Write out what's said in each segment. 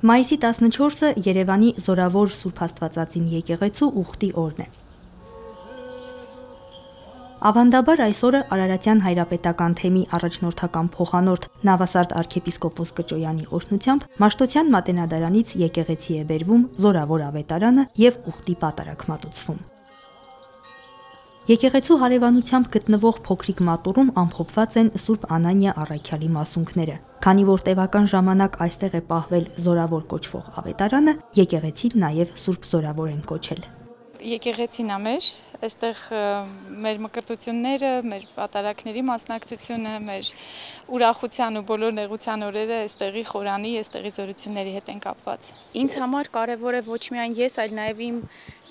Մայիսի 14-ը Երևանի Զորավոր Սուրբ Աստվածածին եկեղեցու ուխտի օրն է։ Ավանդաբար այս օրը Արարատյան հայրապետական թեմի առաջնորդական փոխանորդ Նավասարդ arczepiskopos Կճոյանի օրհնությամբ Մաշտոցյան մատենադարանից եկեղեցի է բերվում Զորավոր ավետարանը եւ ուխտի պատարագ մատուցվում։ Եկեղեցու հարևանությամբ գտնվող փոքրիկ մատուռում ամփոփված են Սուրբ Անանիա առաքյալի մասունքները։ Քանի որ տևական ժամանակ այստեղ է պահվել Զորավոր կոչվող ավետարանը, եկեղեցին նաև Սուրբ Զորավոր են կոչել։ Եկեղեցին է մեր, այստեղ մեր մկրտությունները, մեր պատարագների մասնակցությունը, մեր ուրախության ու բոլոր նեղության օրերը այստեղի խորանի, այստեղի զորությունների հետ են կապված։ Ինձ համար կարևոր է ոչ միայն ես, այլ նաև իմ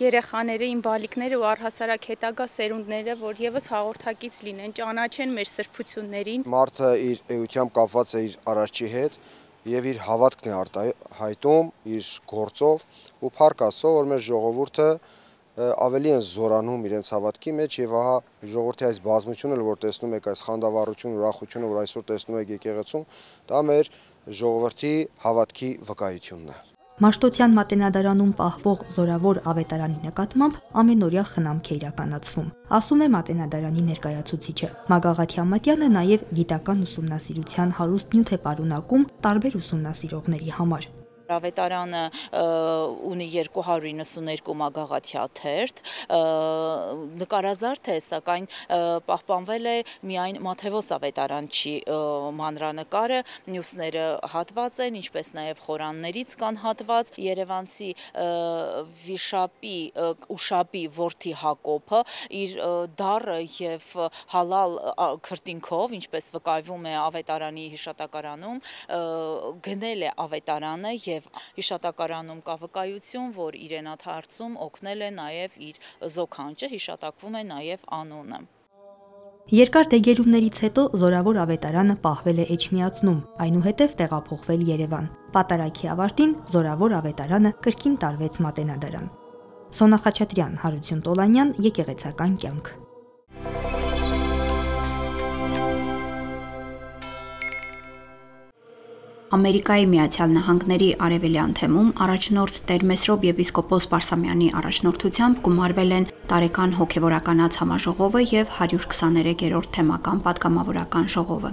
երեխաները, իմ բալիկները ու առհասարակ հետագա սերունդները, որ եւս հաղորդակից լինեն, ճանաչեն մեր սրբություններին։ Մարդը իր էությամբ կապված է իր Արարչի հետ եւ իր հավատքն է արտահայտում իր գործով ու փառք Աստծո, որ մեր ժողովուրդը ավելի են զորանում իրենց հավատքի մեջ եւ ահա ժողովրդի այս բազմությունը, որ տեսնում եք, այս խանդավառությունը, ուրախությունը, որ այսօր տեսնում եք եկեղեցում, դա մեր ժողովրդի հավատքի վկայությունն է։ Մաշտոցյան մատենադարանում պահվող Զորավոր ավետարանի նկատմամբ ամենօրյա խնամք է իրականացվում, ասում է մատենադարանի ներկայացուցիչը։ Մագաղաթի Ամատյանը նաև գիտական ուսումնասիրության հարուստ նյութ է պարունակում տարբեր ուսումնասիրողների համար։ Ավետարանը ունի 292 մագաղաթյա թերթ, նկարազարդ է, սակայն պահպանվել է միայն Մաթեոս ավետարանչի մանրանկարը, մյուսները հատված են, ինչպես նաև խորաններից կան հատված, երևանցի վիշապի ուշապի որդի Հակոբը իր դառը եւ հալալ քրտինքով, ինչպես վկայվում է ավետարանի հիշատակարանում, գնել է ավետարանը եւ հիշատակարանում կա վկայություն, որ իրենաթ հարցում օգնել է նաև իր զոքանչը, հիշատակվում է նաև անունը։ Երկար դեգերումներից հետո Զորավոր ավետարանը պահվել է Էջմիածնում, այնուհետև տեղափոխվել Երևան։ Պատարագի ավարտին Զորավոր ավետարանը կրկին տարվեց մատենադարան։ Սոնա Խաչատրյան, Հարություն Տոլանյան, եկեղեցական կյանք։ Ամերիկայի Միացյալ Նահանգների արևելյան թեմում առաջնորդ Տեր Մեսրոպ եպիսկոպոս Պարսամյանի առաջնորդությամբ գումարվել են տարեկան հոգևորականաց համաժողովը եւ 123-րդ թեմական պատգամավորական ժողովը։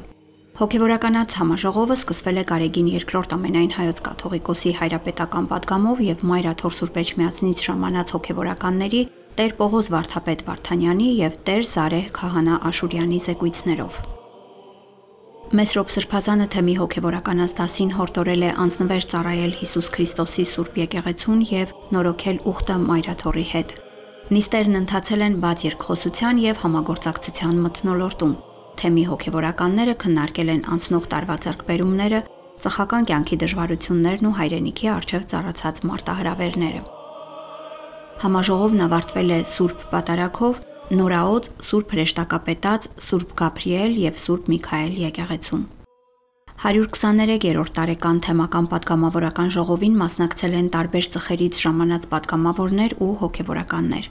Հոգևորականաց համաժողովը սկսվել է Գարեգին II ամենայն հայոց կաթողիկոսի հայրապետական պատգամով եւ Մայրաթոր Սուրբ Էջմիածնից ժամանած հոգևորականների Տեր Պողոս Վարդապետ Վարդանյանի եւ Տեր Զարեհ Քահանա Աշուրյանի զեկույցներով։ Մեսրոպ Սրբազանը թեմի հոգևորականաց դասին հորդորել է անձնվեր ծառայել Հիսուս Քրիստոսի Սուրբ եկեղեցուն եւ նորոգել ուխտը Մայրաթորի հետ։ Նիստերն ընթացել են բաց երկխոսության եւ համագործակցության մթնոլորտում։ Թեմի հոգևորականները քննարկել են անցնող տարվա ձեռքբերումները, ծխական կյանքի դժվարություններն ու հայրենիքի առջև ծառացած մարտահրավերները։ Համաժողովն ավարտվել է Սուրբ Պատարագով, Նորաոց, Սուրբ Հրեշտակապետած, Սուրբ Գաբրիել եւ Սուրբ Միքայել եկեղեցում։ 123-րդ տարեկան թեմական պատգամավորական ժողովին մասնակցել են տարբեր ծխերից ժամանած պատգամավորներ ու հոգևորականներ։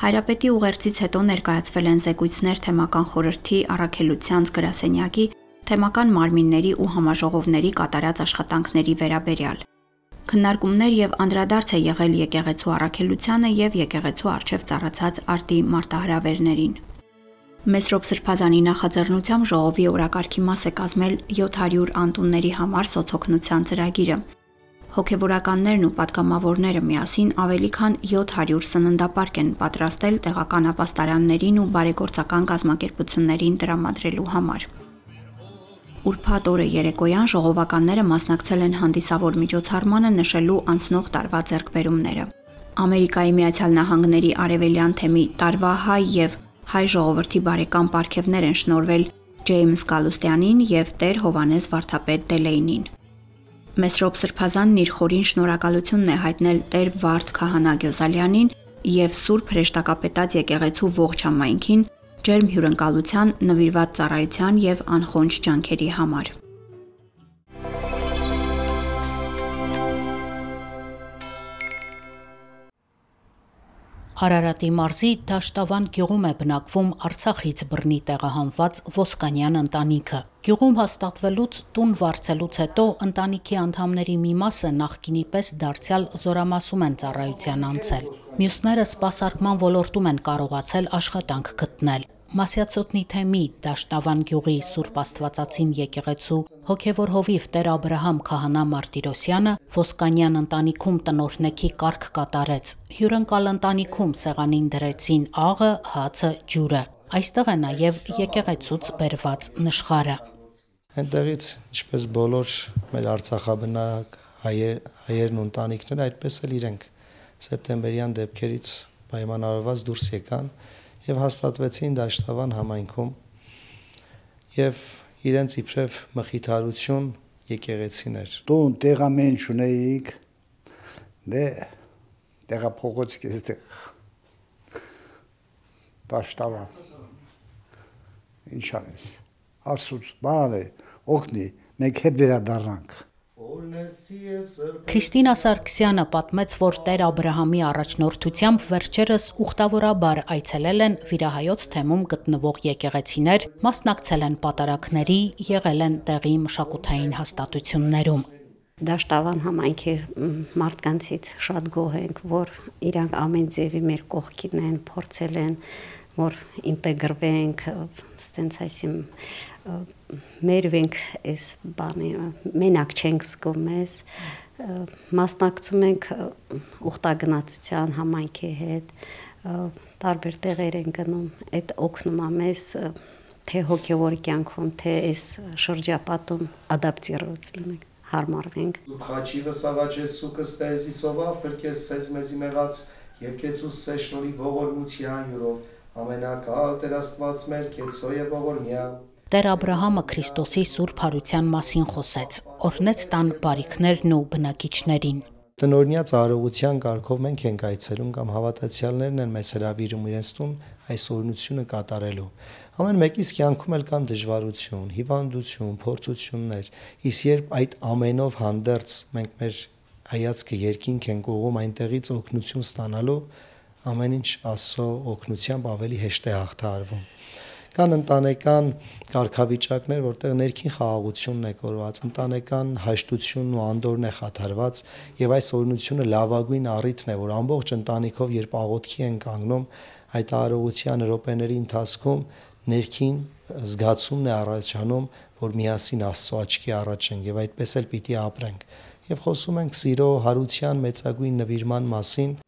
Հայրապետի ուղերձից հետո ներկայացվել են զեկույցներ թեմական խորհրդի առաքելության գրասենյակի, թեմական մարմինների ու համաժողովների կատարած աշխատանքների վերաբերյալ։ Քննարկումներ եւ անդրադարձ է եղել եկեղեցու առաքելությանը եւ եկեղեցու առջև ծառացած արտի մարտահրավերներին։ Մեսրոպ Սրբազանի նախաձեռնությամբ ժողովի օրակարգի մաս է կազմել 700 անտունների համար սոցօգնության ծրագիրը։ Հոգևորականներն ու պատգամավորները միասին ավելի քան 700 սննդապարկ են պատրաստել տեղական ապաստարաններին ու բարեգործական կազմակերպություններին տրամադրելու համար։ Ուրբաթ օրը երեկոյան ժողովականները մասնակցել են հանդիսավոր միջոցառմանը նշելու անցնող տարվա ձեռքբերումները։ Ամերիկայի Միացյալ Նահանգների արևելյան թեմի տարվա հայ եւ հայ ժողովրդի բարեկամ պարգևներ են շնորհվել Ջեյմս Գալուստյանին եւ Տեր Հովանես Վարդապետ Դելեյնին։ Մեսրոպ Սրբազանն իր խորին շնորհակալությունն է հայտնել Տեր Վարդ Քահանա Գյոզալյանին եւ Սուրբ Հրեշտակապետած եկեղեցու ողջ համայնքին ջերմ հյուրընկալության, նվիրված ծառայության եւ անխոնջ ջանքերի համար։ Արարատի մարզի Դաշտավան գյուղում է բնակվում Արցախից բռնի տեղահանված Ոսկանյան ընտանիքը։ Գյուղում հաստատվելուց տուն վարձելուց հետո ընտանիքի անդամների մի մասը նախկինի պես դարձյալ Զորամասում են ծառայության անցել։ Մյուսները սպասարկման ոլորտում են կարողացել աշխատանք գտնել։ Մասյացոտնի թեմի Դաշտավան գյուղի Սուրբ Աստվածածին եկեղեցու հոգևոր հովիվ Տեր Աբրահամ քահանա Մարտիրոսյանը Ոսկանյան ընտանիքում տնօրհնեքի կարգ կատարեց։ Հյուրընկալ ընտանիքում սեղանին դրեցին աղը, հացը, ջուրը։ Այստեղ է նաև եկեղեցուց բերված նշխարը։ Այնտեղից, ինչպես բոլոր մեր արցախաբնակ հայերն ու ընտանիքները, այդպես էլ իրենք սեպտեմբերյան դեպքերից պայմանավորված դուրս եկան եւ հաստատվեցին Դաշտավան համայնքում եւ իրենց իբրև մխիթարություն եկեղեցիներ։ Տուն տեղամեն չունեիք, դե տեղափոխվեցիք այստեղ Դաշտավան։ Ինչ անես, ասուց, բանալ է, օգնի, մենք հետ վերադառնանք։ Քրիստինա Սարգսյանը պատմեց, որ Տեր Աբրահամի առաջնորդությամբ վերջերս ուխտավորաբար այցելել են Վիրահայոց թեմում գտնվող եկեղեցիներ, մասնակցել են պատարակների, եղել են տեղի մշակութային հաստատություններում։ Դաշտավան համայնքի մարդկանցից շատ գոհ ենք, որ իրանք ամեն ձևի մեր կողքին են, փորձել են, որ ինտեգրվենք, ստենց այսիմ մերվենք այս բանի, մենակ չենք զգում մեզ, մասնակցում ենք ուխտագնացության համայնքի հետ, տարբեր տեղեր են գնում, այդ օգնում է մեզ թե հոգևոր կյանքում, թե այս շրջապատում ադապտիրված լինենք, հարմարվենք։ Խաչի վսավաճես սուկը ստեզի սովավ, պրկես սեզ մեզի մեղած, և կեցուս սե շնորի ողորմության յուրով, ամենակալ Տեր Աստված մեր կեցո և ողորմյա։ Տեր Աբրահամը Քրիստոսի Սուրբ Հարության մասին խոսեց, օրհնեց տան բարիքներն ու բնակիչներին։ Տնօրինյա ծառայության կարգով մենք ենք այցելում կամ հավատացյալներն են մեզ հրավիրում իրենց տուն այս օրհնությունը կատարելու։ Ամեն մեկիս կյանքում էլ կան դժվարություն, հիվանդություն, փորձություններ, իսկ երբ այդ ամենով հանդերձ մենք մեր հայացքը երկինք ենք ուղղում այնտեղից օգնություն ստանալու, ամեն ինչ Աստծո օգնությամբ ավելի հեշտ է հաղթահարվում։ Կան ընտանեկան կարգավիճակներ, որտեղ ներքին խաղաղությունն է կորված, ընտանեկան հաշտությունն ու անդորն է խաթարված, եւ այս օրհնությունը լավագույն առիթն է, որ ամբողջ ընտանիքով երբ աղոթքի են կանգնում, այդ արարողության րոպեների ընթացքում ներքին զգացումն է առաջանում, որ միասին Աստծո աչքի առաջ ենք եւ այդպես էլ պիտի ապրենք։ Եվ խոսում ենք սիրո, հարության մեծագույն նվիրման մասին։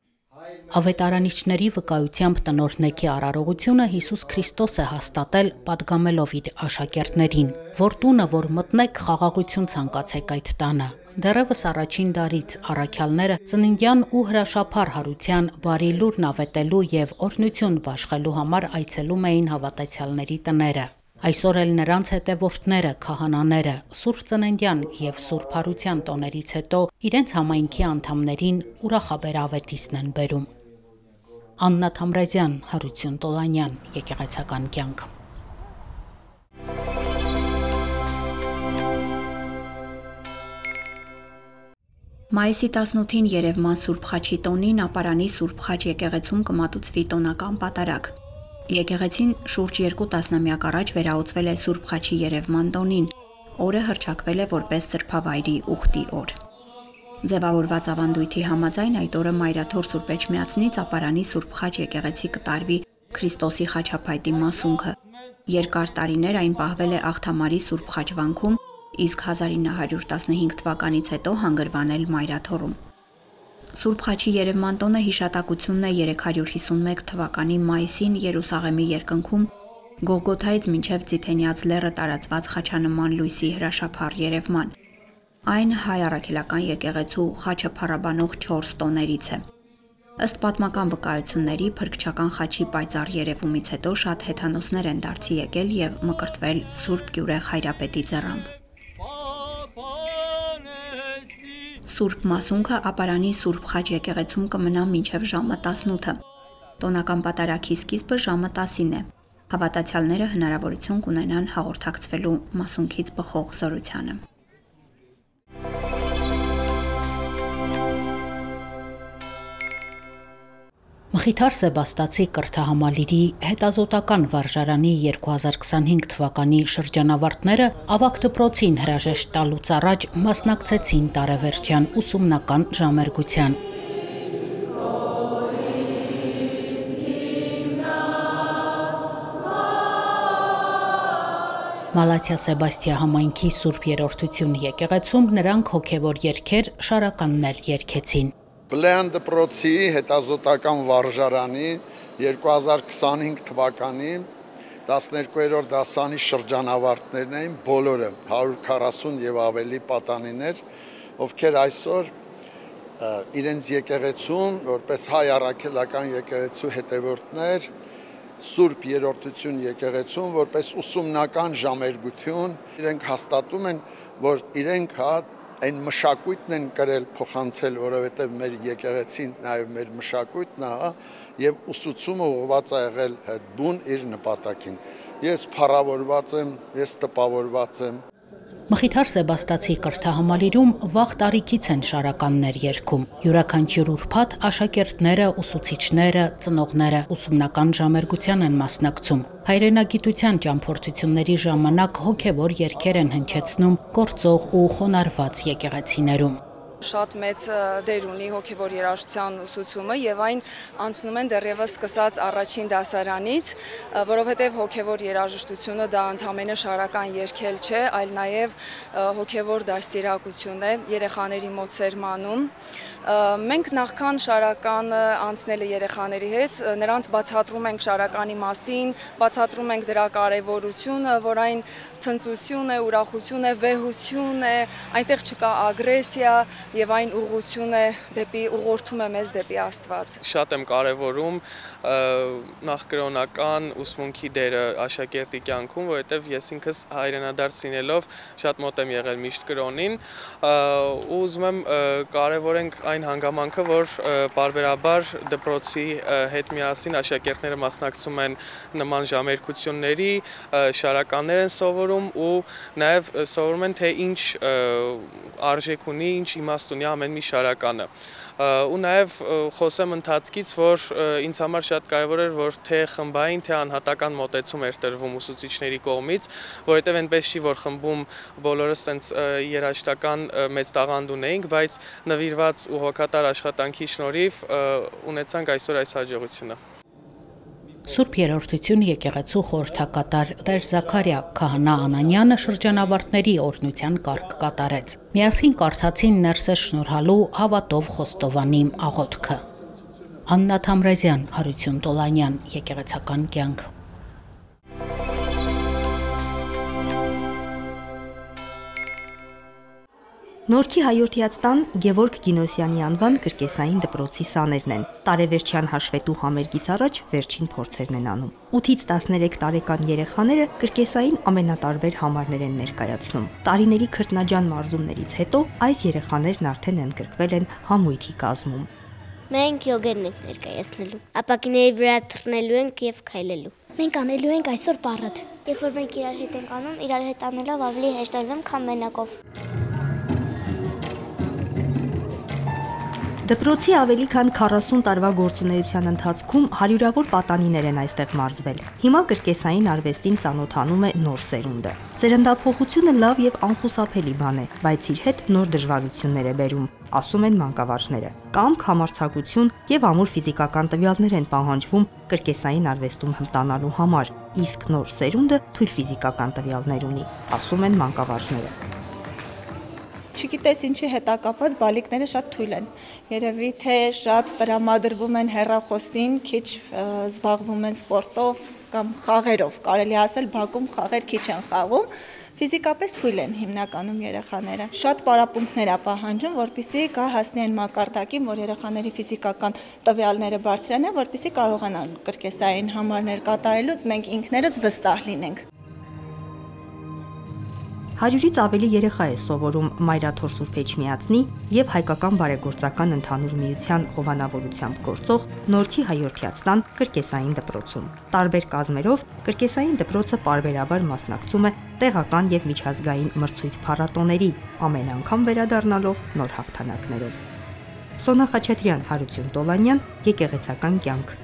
Ավետարանիչների վկայությամբ տնօրհնեքի արարողությունը Հիսուս Քրիստոս է հաստատել պատգամելով իր աշակերտներին, որ տունը, որ մտնեք, խաղաղություն ցանկացեք այդ տանը։ Դեռևս առաջին դարից առաքյալները ծննդյան ու հրաշափառ հարության բարի լուրն ավետելու եւ օրհնություն բաշխելու համար այցելում էին հավատացյալների տները։ Այսօր էլ նրանց հետևորդները, քահանաները, Սուրբ Ծննդյան եւ Սուրբ Հարության տոներից հետո իրենց համայնքի անդամներին ուրախաբեր ավետիսն են բերում։ Աննա Թամրազյան, Հարություն Տոլանյան, Եկեղեցական կյանք։ Մայիսի 18-ին Երևան Սուրբ Խաչի տոնին ապարանի Սուրբ Խաչ եկեղեցում կմատուցվի տոնական պատարակ։ Եկեղեցին շուրջ 2 տասնամյակ առաջ վերահսկվել է Սուրբ Խաչի Երևան տոնին, օրը հռչակվել է որպես սրբավայրի ուխտի օր։ Ձևավորված ավանդույթի համաձայն այդ օրը Մայրաթոր Սուրբ Էջմիածնից ապարանի Սուրբ Խաչ եկեղեցի կտարվի Քրիստոսի խաչափայտի մասունքը։ Երկար տարիներ այն պահվել է Աղթամարի Սուրբ Խաչվանքում, իսկ 1915 թվականից հետո հանգրվանել Մայրաթորում։ Սուրբ Խաչի Երևան տոնը հիշատակությունն է 351 թվականի մայիսին Երուսաղեմի երկնքում Գողգոթայից մինչև Ձիթենյաց լեռը տարածված խաչանման լույսի հրաշափառ երևման։ Այն հայ առաքելական եկեղեցու խաչը փառաբանող 4 տոներից է։ Ըստ պատմական վկայությունների Փրկչական խաչի պայծառ երևումից հետո շատ հեթանոսներ են դարձի եկել եւ մկրտվել Սուրբ Գյուրեղ Հայրապետի ձեռամբ։ Սուրբ Մասունքը ապարանի Սուրբ Խաչ եկեղեցում կմնա մինչև ժամը 18-ը։ Տոնական պատարագի սկիզբը ժամը 10-ին է։ Հավատացյալները հնարավորություն կունենան հաղորդակցվելու մասունքից բխող զորությանը։ Մխիթար Սեբաստացի կրթահամալիրի հետազոտական վարժարանի 2025 թվականի շրջանավարտները ավագ դպրոցին հրաժեշտ տալուց առաջ մասնակցեցին տարեվերջյան ուսումնական ժամերգության։ Մալաթիա Սեբաստիա համայնքի Սուրբ Երրորդություն եկեղեցում նրանք հոգևոր երգեր, շարականներ երգեցին։ Բլեան դպրոցի հետազոտական վարժարանի 2025 թվականի 12-րդ դասանի շրջանավարտներն էին բոլորը 140 եւ ավելի պատանիներ, ովքեր այսօր իրենց եկեղեցում որպես հայ առաքելական եկեղեցու հետևորդներ Սուրբ Երրորդություն եկեղեցում որպես ուսումնական ժամերգություն իրենք հաստատում են, որ իրենք այն մշակույթն են կրել փոխանցել, որովհետև մեր եկեղեցին նաև մեր մշակույթն է եւ ուսուցումը ուղղված է եղել բուն իր նպատակին։ Ես փառավորված եմ, ես տպավորված եմ։ Մխիթար Սեբաստացի կրթահամալիրում վաղ տարիքից են շարականներ երգում։ Յուրաքանչյուր ուրբաթ աշակերտները, ուսուցիչները, ծնողները ուսումնական ժամերգության են մասնակցում։ Հայրենագիտության ճամփորդությունների ժամանակ հոգևոր երգեր են հնչեցնում գործող ու խոնարհված եկեղեցիներում։ Շատ մեծ դեր ունի հոգևոր երաժշտության ուսուցումը եւ այն անցնում են դեռևս սկսած առաջին դասարանից, որովհետեւ հոգևոր երաժշտությունը դա ընդամենը շարական երգել չէ, այլ նաեւ հոգևոր դաստիարակություն է երեխաների մոտ սերմանում։ Մենք նախքան շարականը անցնելը երեխաների հետ նրանց բացատրում ենք շարականի մասին, բացատրում ենք դրա կարևորությունը, որ այն ցնծություն է, ուրախություն է, վեհություն է, այնտեղ չկա ագրեսիա եւ այն ուղղություն է դեպի ուղղորդում է մեզ դեպի Աստված։ Շատ եմ կարևորում նախկրոնական ուսմունքի դերը աշակերտի կյանքում, որովհետեւ ես ինքս հայրենադարձ լինելով շատ մոտ եմ եղել միշտ կրոնին, ու ուզում եմ կարևորենք այն հանգամանքը, որ պարբերաբար դպրոցի հետ միասին աշակերտները մասնակցում են նման ժամերգությունների, շարականներ են սովորում ու նաև սովորում են թե ինչ արժեք ունի, ինչ իմաստ ունի ամեն մի շարականը։ Ու նաև խոսեմ ընթացքից, որ ինձ համար շատ կարևոր էր, որ թե խմբային, թե անհատական մոտեցում էր տրվում ուսուցիչների կողմից, որովհետև այնպես չի, որ խմբում բոլորս տենց երաժշտական մեծ տաղանդ ունեինք, բայց նվիրված ու հոգատար աշխատանքի շնորհիվ ունեցանք այսօր այս հաջողությունը։ Սուրբ Երրորդություն եկեղեցու խորհրդակատար Տեր Զաքարիա Քահանա Անանյանը շրջանավարտների օրհնության կարգ կատարեց։ Միասին կարդացին ներսես շնորհալու հավատով Խոստովանի աղոթքը։ Աննա Թամրազյան, Հարություն Տոլանյան, եկեղեցական կյանք։ Նորքի հայորդյաց տան Գևորգ Գինոսյանի անվան կրկեսային դպրոցի սաներն են։ Տարեվերջյան հաշվետու համերգից առաջ վերջին փորձերն են անում։ 8-ից 13 տարեկան երեխաները կրկեսային ամենատարբեր համարներ են ներկայացնում։ Տարիների քրտնաջան մարզումներից հետո այս երեխաներն արդեն ընդգրկվել են համույթի կազմում։ Մենք յոգերն ենք ներկայացնելու։ Ապակիների վրա թռնելու ենք եւ քայլելու։ Մենք անելու ենք այսօր պարատ։ Երբ որ մենք իրար հետ ենք անում, իրար հետ անելով ավելի հեշտանում, քան մենակով։ Դպրոցի ավելի քան 40 տարվա գործունեության ընթացքում հարյուրավոր պատանիներ են այստեղ մարզվել։ Հիմա կրկեսային արվեստին ծանոթանում է նոր սերունդը։ Սերնդափոխությունը լավ եւ անխուսափելի բան է, բայց իր հետ նոր դժվարություններ է բերում, ասում են մանկավարժները։ Կամք, համարձակություն եւ ամուր ֆիզիկական տվյալներ են պահանջվում կրկեսային արվեստում հմտանալու համար, իսկ նոր սերունդը թույլ ֆիզիկական տվյալներ ունի, ասում են մանկավարժները։ Չգիտես ինչի հետակապված բալիկները շատ թույլ են։ Երևի թե շատ տրամադրվում են հեռախոսին, քիչ զբաղվում են սպորտով կամ խաղերով, կարելի ասել բակում խաղեր քիչ են խաղում, ֆիզիկապես թույլ են հիմնականում երեխաները։ Շատ պարապմունքներ է պահանջում, որպեսզի կա հասնի այն մակարդակին, որ երեխաների ֆիզիկական տվյալները բարձրանան, որպեսզի կարողանան կրկեսային համարներ կատարելուց մենք ինքներս վստահ լինենք։ 100-ից ավելի երեխա է սովորում Մայրաթոր Սուրբ Էջմիածնի եւ հայկական բարեգործական ընդհանուր միության հովանավորությամբ գործող Նորքի հայորդյաց տան կրկեսային դպրոցում։ Տարբեր կազմերով կրկեսային դպրոցը պարբերաբար մասնակցում է տեղական եւ միջազգային մրցույթ փառատոների, ամեն անգամ վերադառնալով նոր հաղթանակներով։ Սոնա Խաչատրյան, Հարություն Տոլանյան, Եկեղեցական կյանք։